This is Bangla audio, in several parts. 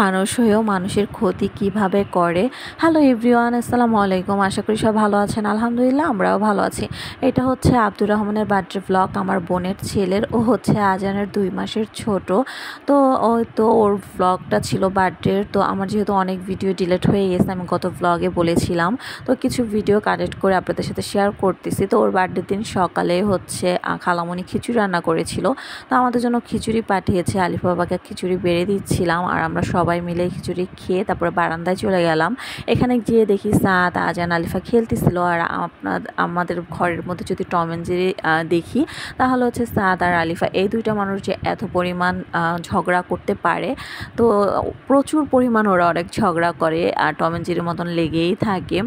মানুষ হয়েও মানুষের ক্ষতি কিভাবে করে। হ্যালো এভরিওয়ান, আসসালামু আলাইকুম। আশা করি সব ভালো আছেন। আলহামদুলিল্লাহ আমরাও ভালো আছি। এটা হচ্ছে আব্দুর রহমানের বার্থডে ব্লগ, আমার বোনের ছেলের। ও হচ্ছে আজানের 2 মাসের ছোট। তো ওর ব্লগটা ছিল বার্থডের। তো আমার যেহেতু অনেক ভিডিও ডিলিট হয়ে গেছে, আমি গত ব্লগে বলেছিলাম, তো কিছু ভিডিও কালেক্ট করে আপনাদের সাথে শেয়ার করতেছি। তো ওর বার্থডের দিন সকালে হচ্ছে খালামণি খিচুড়ি রান্না করেছিল। তো আমাদের জন্য খিচুড়ি পাঠিয়েছে। আলিফ বাবাকে খিচুড়ি বেড়ে দিচ্ছিলাম, আর আমরা সবাই মিলে খিচুড়ি খেয়ে তারপরে বারান্দায় চলে গেলাম। এখানে গিয়ে দেখি সাদ, আজান, আলিফা খেলতেছিল। আর আমাদের ঘরের মধ্যে যদি টম অ্যান্ড জেরি দেখি, তাহলে হচ্ছে সাদ আর আলিফা, এই দুইটা মানুষ যে এত পরিমাণ ঝগড়া করতে পারে। তো প্রচুর পরিমাণ ওরা অনেক ঝগড়া করে, আর টম অ্যান্ড জেরির মতন লেগেই থাকে।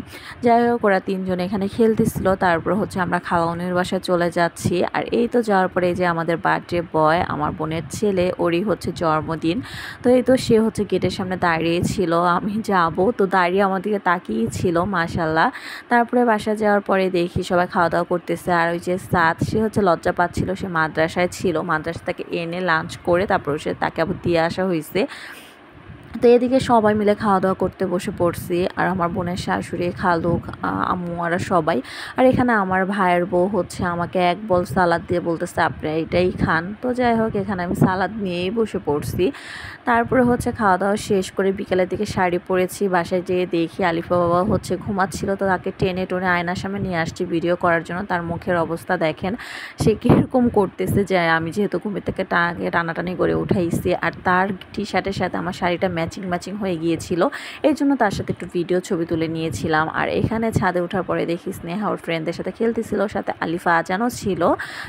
যাই হোক, ওরা তিনজন এখানে খেলতেছিল। তারপর হচ্ছে আমরা খালামণির বাসায় চলে যাচ্ছি। আর এই তো যাওয়ার পরে যে আমাদের বার্থডে বয়, আমার বোনের ছেলে, ওরই হচ্ছে জন্মদিন। তো এই তো সে হচ্ছে গেটের সামনে দাঁড়িয়ে ছিল, আমি যাব তো দাঁড়িয়ে আমার দিকে তাকিয়েই ছিল, মাশাল্লাহ। তারপরে বাসায় যাওয়ার পরে দেখি সবাই খাওয়া দাওয়া করতেছে। আর ওই যে সাদ, সে হচ্ছে লজ্জা পাচ্ছিল, সে মাদ্রাসায় ছিল, মাদ্রাসা থেকে এনে লাঞ্চ করে তারপর সে তাকে আবার দিয়ে আসা হয়েছে। তো এদিকে সবাই মিলে খাওয়া দাওয়া করতে বসে পড়ছি, আর আমার বোনের শাশুড়ি, খালু, আম্মু, আর সবাই। আর এখানে আমার ভাইয়ের বউ হচ্ছে আমাকে এক বল সালাদ দিয়ে বলতেছে আপনি এটাই খান। তো যাই হোক, এখানে আমি সালাদ নিয়েই বসে পড়ছি। তারপরে হচ্ছে খাওয়া দাওয়া শেষ করে বিকেলের দিকে শাড়ি পরেছি। বাসায় যেয়ে দেখি আলিফা বাবা হচ্ছে ঘুমাচ্ছিল, তো তাকে টেনে টেনে আয়নার সামনে নিয়ে আসছি ভিডিও করার জন্য। তার মুখের অবস্থা দেখেন, সে কীরকম করতেছে, যে আমি যেহেতু ঘুমের থেকে টানাটানি করে উঠাইছি, আর তার টি শার্টের সাথে আমার শাড়িটা ম্যাচিং হয়ে গিয়েছিল। এই জন্য তার সাথে একটু ভিডিও ছবি তুলে নিয়েছিলাম। আর এখানে ছাদে ওঠার পরে দেখি স্নেহা ওর ফ্রেন্ডদের সাথে খেলতেছিল, সাথে আলিফা, আজানও ছিল।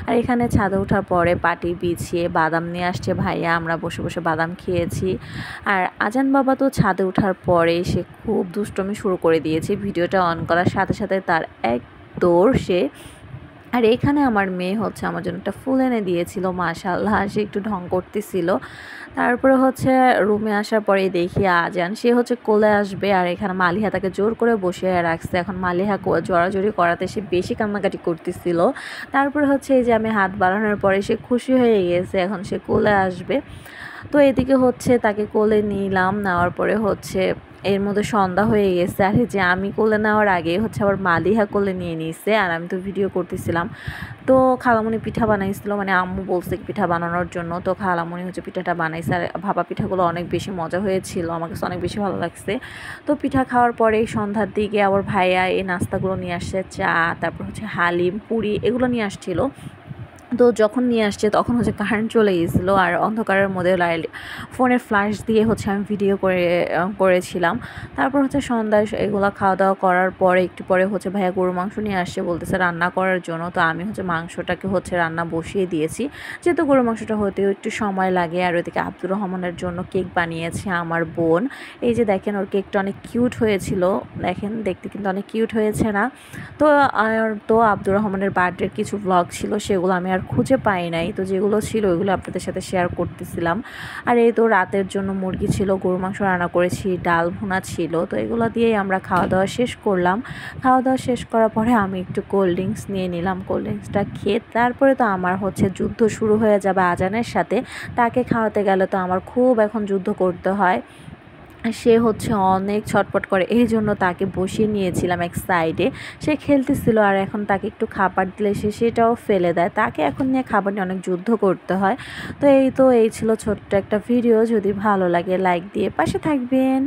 আর এখানে ছাদে ওঠার পরে পাটি বিছিয়ে বাদাম নিয়ে আসছে ভাইয়া, আমরা বসে বসে বাদাম খেয়েছি। আর আজান বাবা তো ছাদে ওঠার পরে সে খুব দুষ্টমি শুরু করে দিয়েছে। ভিডিওটা অন করার সাথে সাথে তার এক দৌড় সে। আর এখানে আমার মেয়ে হচ্ছে আমার জন্য একটা ফুল এনে দিয়েছিল, মাশাআল্লাহ, সে একটু ঢং করতেছিল। তারপরে হচ্ছে রুমে আসার পরে দেখি আজান, সে হচ্ছে কোলে আসবে, আর এখানে মালিহা তাকে জোর করে বসিয়ে রাখছে। এখন মালিহা জোরাজোরি করাতে সে বেশি কান্নাকাটি করতেছিল। তারপরে হচ্ছে এই যে আমি হাত বাড়ানোর পরে সে খুশি হয়ে গেছে, এখন সে কোলে আসবে। তো এদিকে হচ্ছে তাকে কোলে নিলাম, নেওয়ার পরে হচ্ছে এর মধ্যে সন্ধ্যা হয়ে গেছে। আর যে আমি কোলে নেওয়ার আগে হচ্ছে আবার মালিহা কোলে নিয়ে নিয়েছে, আর আমি তো ভিডিও করতেছিলাম। তো খালামণি পিঠা বানাইছিল, মানে আম্মু বলছে পিঠা বানানোর জন্য। তো খালামণি হচ্ছে পিঠাটা বানাইছে, আর ভাপা পিঠাগুলো অনেক বেশি মজা হয়েছিল, আমার কাছে অনেক বেশি ভালো লাগছে। তো পিঠা খাওয়ার পরে সন্ধ্যার দিকে আবার ভাইয়া এই নাস্তাগুলো নিয়ে আসছে, চা, তারপর হচ্ছে হালিম, পুরি, এগুলো নিয়ে আসছিল। তো যখন নিয়ে আসছে তখন হচ্ছে কারেন্ট চলে গিয়েছিলো, আর অন্ধকারের মধ্যে ফোনের ফ্ল্যাশ দিয়ে হচ্ছে আমি ভিডিও করেছিলাম। তারপর হচ্ছে সন্ধ্যায় এগুলো খাওয়া দাওয়া করার পরে একটু পরে হচ্ছে ভাইয়া গরু মাংস নিয়ে আসছে, বলতেছে রান্না করার জন্য। তো আমি হচ্ছে মাংসটাকে হচ্ছে রান্না বসিয়ে দিয়েছি, যেহেতু গরু মাংসটা হতেও একটু সময় লাগে। আর ওইদিকে আব্দুর রহমানের জন্য কেক বানিয়েছে আমার বোন। এই যে দেখেন, ওর কেকটা অনেক কিউট হয়েছিল, দেখেন দেখতে কিন্তু অনেক কিউট হয়েছে না? তো আব্দুর রহমানের বার্থডের কিছু ব্লগ ছিল, সেগুলো আমি আর খুঁজে পাই নাই। তো যেগুলো ছিল ওইগুলো আপনাদের সাথে শেয়ার করতেছিলাম। আর এই তো রাতের জন্য মুরগি ছিল, গরু মাংস রান্না করেছি, ডাল ভুনা ছিল। তো এগুলো দিয়েই আমরা খাওয়া দাওয়া শেষ করলাম। খাওয়া দাওয়া শেষ করার পরে আমি একটু কোল্ড ড্রিঙ্কস নিয়ে নিলাম। কোল্ড ড্রিঙ্কসটা খেয়ে তারপরে তো আমার হচ্ছে যুদ্ধ শুরু হয়ে যাবে আজানের সাথে। তাকে খাওয়াতে গেলে তো আমার খুব এখন যুদ্ধ করতে হয়। সে হচ্ছে অনেক ছটপট করে, এই জন্য তাকে বসিয়ে নিয়েছিলাম এক সাইডে। সে খেলতেছিল, আর এখন তাকে একটু খাবার দিলে সে সেটাও ফেলে দেয়। তাকে এখন নিয়ে খাবার নিয়ে অনেক যুদ্ধ করতে হয়। তো এই ছিল ছোট্ট একটা ভিডিও। যদি ভালো লাগে লাইক দিয়ে পাশে থাকবেন।